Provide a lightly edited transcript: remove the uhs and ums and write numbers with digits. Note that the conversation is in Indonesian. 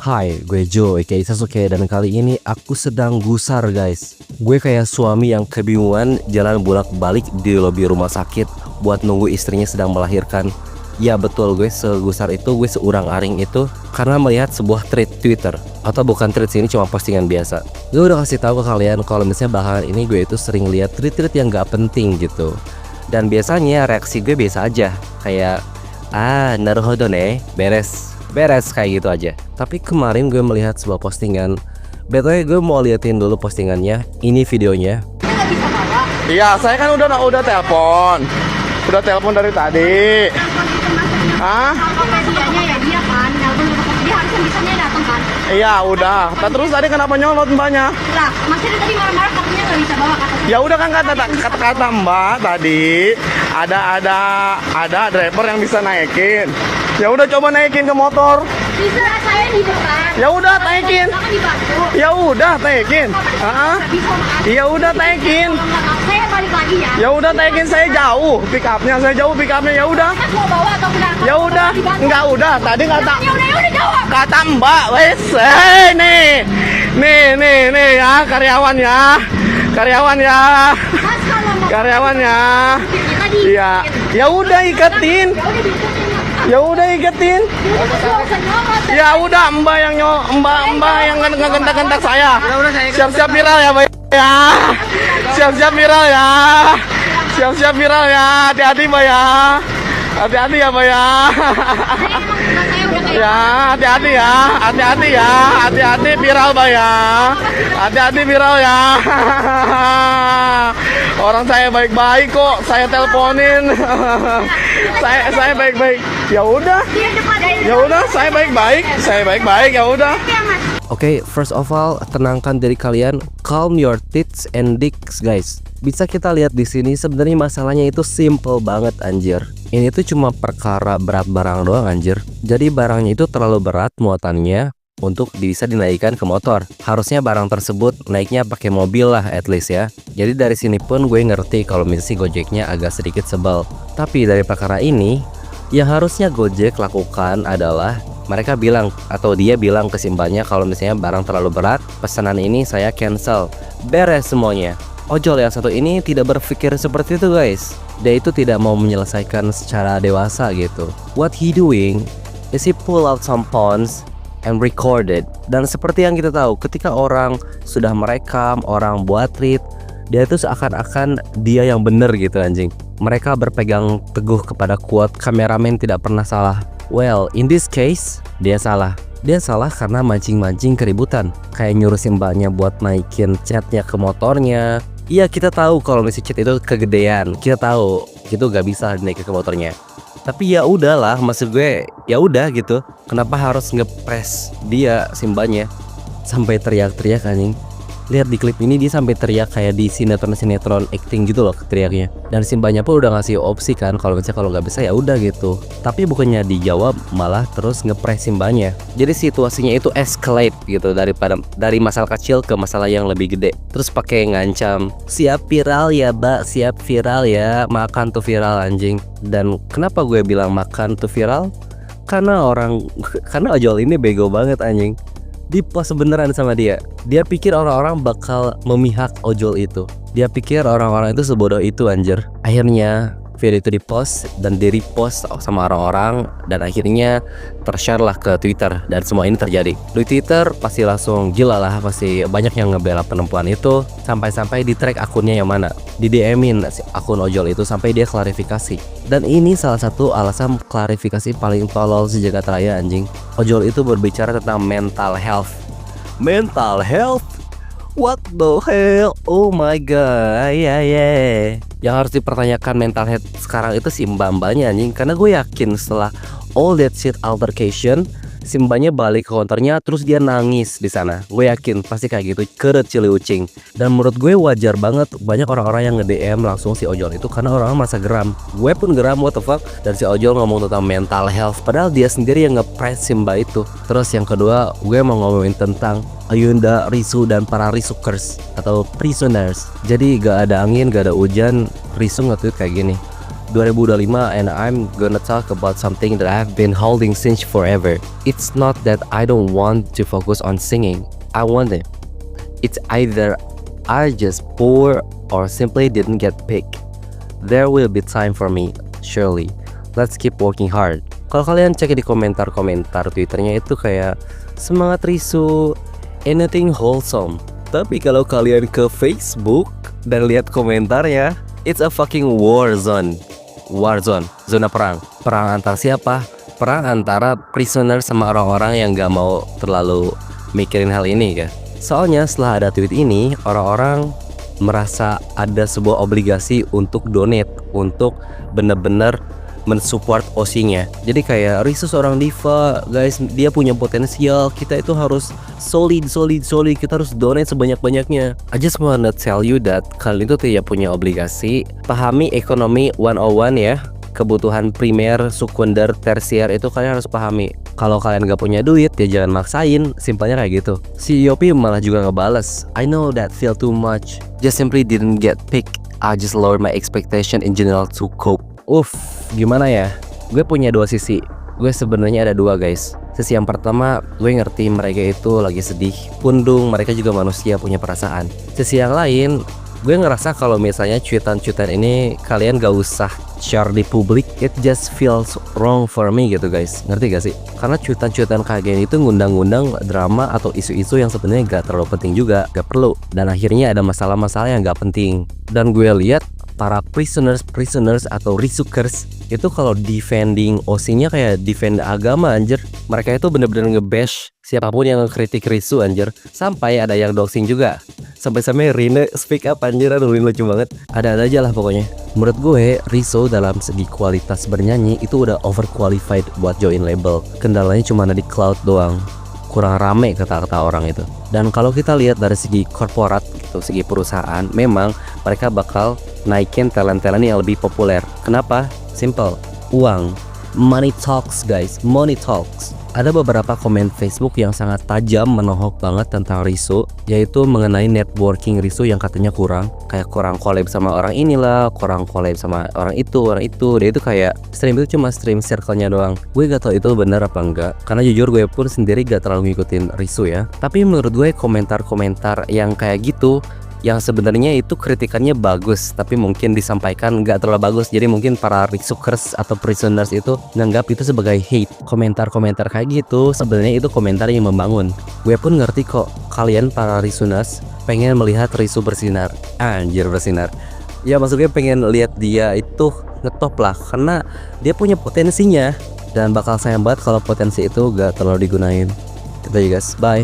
Hai, gue Joe, aka Sasuke, dan kali ini aku sedang gusar guys. Gue kayak suami yang kebingungan jalan bolak-balik di lobi rumah sakit buat nunggu istrinya sedang melahirkan. Ya betul, gue segusar itu, gue seurang-aring itu karena melihat sebuah tweet Twitter. Atau bukan tweet sih, ini cuma postingan biasa. Gue udah kasih tahu ke kalian kalau misalnya belakangan ini gue itu sering lihat tweet-tweet yang gak penting gitu. Dan biasanya reaksi gue biasa aja, kayak naruhodo ne, beres kayak gitu aja. Tapi kemarin gue melihat sebuah postingan. BTW gue mau liatin dulu postingannya. Ini videonya. Iya, saya kan udah telepon. Udah telepon dari tadi. Hah? Ya dia kan, nelpon ke pos, dia harusnya bisanya datang kan. Iya, udah. Terus tadi kenapa nyolot mbaknya? Lah, masih tadi marah-marah katanya nggak bisa bawa katanya. Ya udah kan kata mbak tadi ada driver yang bisa naikin. Ya udah coba naikin ke motor. Bisa, saya di depan. Ya udah naikin. Silakan dibantu. Ya udah naikin. Ya udah naikin. Saya balik lagi ya. Ya udah naikin, saya jauh pick upnya ya udah. Mas mau bawa atau enggak? Ya udah, enggak udah. Tadi kata Ya udah jawab. kata mbak, wes, nih ya karyawan ya. Mas kalau mau Karyawannya. tadi. Iya. Ya udah iketin. Ya udah iketin. Ya udah mbak yang ngegentak-gentak saya. Siap-siap viral ya, Mbak ya. Siap-siap viral ya. Siap-siap viral ya. Hati-hati, Mbak ya. Hati-hati ya, Mbak ya. Ya, hati-hati ya. Hati-hati viral, Mbak ya. Hati-hati viral ya. Orang saya baik-baik kok, saya teleponin. saya baik-baik. Ya udah, saya baik-baik. Ya udah. Oke, first of all, tenangkan diri kalian, calm your tits and dicks guys. Bisa kita lihat di sini sebenarnya masalahnya itu simple banget anjir. Ini tuh cuma perkara berat barang doang anjir. Jadi barangnya itu terlalu berat muatannya untuk bisa dinaikkan ke motor. Harusnya barang tersebut naiknya pakai mobil lah at least ya. Jadi dari sini pun gue ngerti kalau misalnya Gojeknya agak sedikit sebel. Tapi dari perkara ini, yang harusnya Gojek lakukan adalah mereka bilang atau dia bilang ke simpannya kalau misalnya barang terlalu berat, pesanan ini saya cancel. Beres semuanya. Ojol yang satu ini tidak berpikir seperti itu guys. Dia itu tidak mau menyelesaikan secara dewasa gitu. What he doing is he pull out some phones and recorded. Dan seperti yang kita tahu, ketika orang sudah merekam, orang buat tweet, dia itu seakan-akan dia yang bener gitu anjing. Mereka berpegang teguh kepada quote kameramen tidak pernah salah. Well, in this case, dia salah. Dia salah karena mancing-mancing keributan. Kayak nyuruh mbaknya buat naikin catnya ke motornya. Iya, kita tahu kalau misalnya cat itu kegedean. Kita tahu itu gak bisa dinaikin ke motornya. Tapi ya udahlah, maksud gue ya udah gitu. Kenapa harus ngepres dia simbanya sampai teriak-teriak anjing? Lihat di klip ini dia sampai teriak kayak di sinetron acting gitu loh teriaknya. Dan simbanya pun udah ngasih opsi kan kalau misalnya kalau nggak bisa ya udah gitu. Tapi bukannya dijawab malah terus ngepres simbanya. Jadi situasinya itu escalate gitu dari masalah kecil ke masalah yang lebih gede. Terus pakai ngancam, siap viral ya mbak, siap viral ya, makan tuh viral anjing. Dan kenapa gue bilang makan tuh viral? Karena ojol ini bego banget anjing. Di post beneran sama dia. Dia pikir orang-orang bakal memihak ojol itu. Dia pikir orang-orang itu sebodoh itu anjir. Akhirnya video itu dipost dan di repost sama orang-orang dan akhirnya tershare lah ke Twitter dan semua ini terjadi. Di Twitter pasti langsung gila lah, pasti banyak yang ngebela perempuan itu sampai-sampai di track akunnya yang mana. Di DM-in akun ojol itu sampai dia klarifikasi. Dan ini salah satu alasan klarifikasi paling tolol sejagat raya anjing. Ojol itu berbicara tentang mental health. Mental health? What the hell? Oh my god, yeah. Yang harus dipertanyakan mental health sekarang itu si mbak-mbaknya anjing. Karena gue yakin setelah all that shit altercation, si mbaknya balik ke konternya terus dia nangis di sana. Gue yakin pasti kayak gitu, keret cili ucing. Dan menurut gue wajar banget banyak orang-orang yang nge-DM langsung si ojol itu karena orang-orang merasa geram. Gue pun geram, what the fuck. Dan si ojol ngomong tentang mental health padahal dia sendiri yang nge-press si mbak itu. Terus yang kedua, gue mau ngomongin tentang Ayunda, Risu, dan para Risukers atau prisoners. Jadi gak ada angin, gak ada hujan, Risu nge-tweet kayak gini. 2025 and I'm gonna talk about something that I've been holding since forever. It's not that I don't want to focus on singing. I want it. It's either I just poor or simply didn't get picked. There will be time for me, surely. Let's keep working hard. Kalau kalian cek di komentar-komentar Twitternya itu kayak semangat Risu, anything wholesome. Tapi kalau kalian ke Facebook dan lihat komentarnya, it's a fucking war zone. War zone, zona perang. Perang antar siapa? Perang antara prisoner sama orang-orang yang gak mau terlalu mikirin hal ini kan. Soalnya setelah ada tweet ini, orang-orang merasa ada sebuah obligasi untuk donate, untuk bener-bener mensupport OC-nya. Jadi kayak Risu seorang diva, guys, dia punya potensial, kita itu harus solid, kita harus donate sebanyak-banyaknya. I just wanna tell you that kalian itu tidak punya obligasi. Pahami ekonomi 101 ya. Kebutuhan primer, sekunder, tersier itu kalian harus pahami. Kalau kalian gak punya duit ya jangan maksain, simpelnya kayak gitu. Si Yopi malah juga ngebales, I know that feel too much, just simply didn't get picked. I just lowered my expectation in general to cope. Gimana ya? Gue punya dua sisi. Gue sebenarnya ada dua guys. Sisi yang pertama, gue ngerti mereka itu lagi sedih, pundung, mereka juga manusia punya perasaan. Sisi yang lain, gue ngerasa kalau misalnya cuitan-cuitan ini kalian gak usah share di publik. It just feels wrong for me gitu guys. Ngerti gak sih? Karena cuitan-cuitan kayak gini itu ngundang-ngundang drama atau isu-isu yang sebenarnya gak terlalu penting juga, gak perlu. Dan akhirnya ada masalah-masalah yang gak penting. Dan gue lihat para prisoners atau risukers itu kalau defending OC-nya kayak defend agama anjir. Mereka itu bener-bener ngebash siapapun yang ngekritik Risu anjir. Sampai ada yang doxing juga. Sampai-sampai Rine speak up anjir, aduh lucu banget. Ada-ada aja lah pokoknya. Menurut gue, Riso dalam segi kualitas bernyanyi itu udah overqualified buat join label. Kendalanya cuma ada di cloud doang. Kurang rame kata-kata orang itu. Dan kalau kita lihat dari segi korporat gitu, segi perusahaan, memang mereka bakal naikin talent-talent yang lebih populer. Kenapa? Simple, uang. Money talks guys, money talks. Ada beberapa komen Facebook yang sangat tajam menohok banget tentang Riso, yaitu mengenai networking Riso yang katanya kurang. Kayak kurang collab sama orang inilah, kurang collab sama orang itu. Dia itu kayak stream itu cuma stream circle-nya doang. Gue gak tau itu benar apa enggak, karena jujur gue pun sendiri gak terlalu ngikutin Riso ya. Tapi menurut gue komentar-komentar yang kayak gitu, yang sebenarnya itu kritikannya bagus, tapi mungkin disampaikan nggak terlalu bagus. Jadi mungkin para risukers atau prisoners itu nganggap itu sebagai hate. Komentar-komentar kayak gitu sebenarnya itu komentar yang membangun. Gue pun ngerti kok kalian para risoners pengen melihat Risu bersinar. Anjir bersinar. Ya maksudnya pengen lihat dia itu ngetop lah, karena dia punya potensinya. Dan bakal sayang banget kalau potensi itu gak terlalu digunain. Gitu ya guys, bye.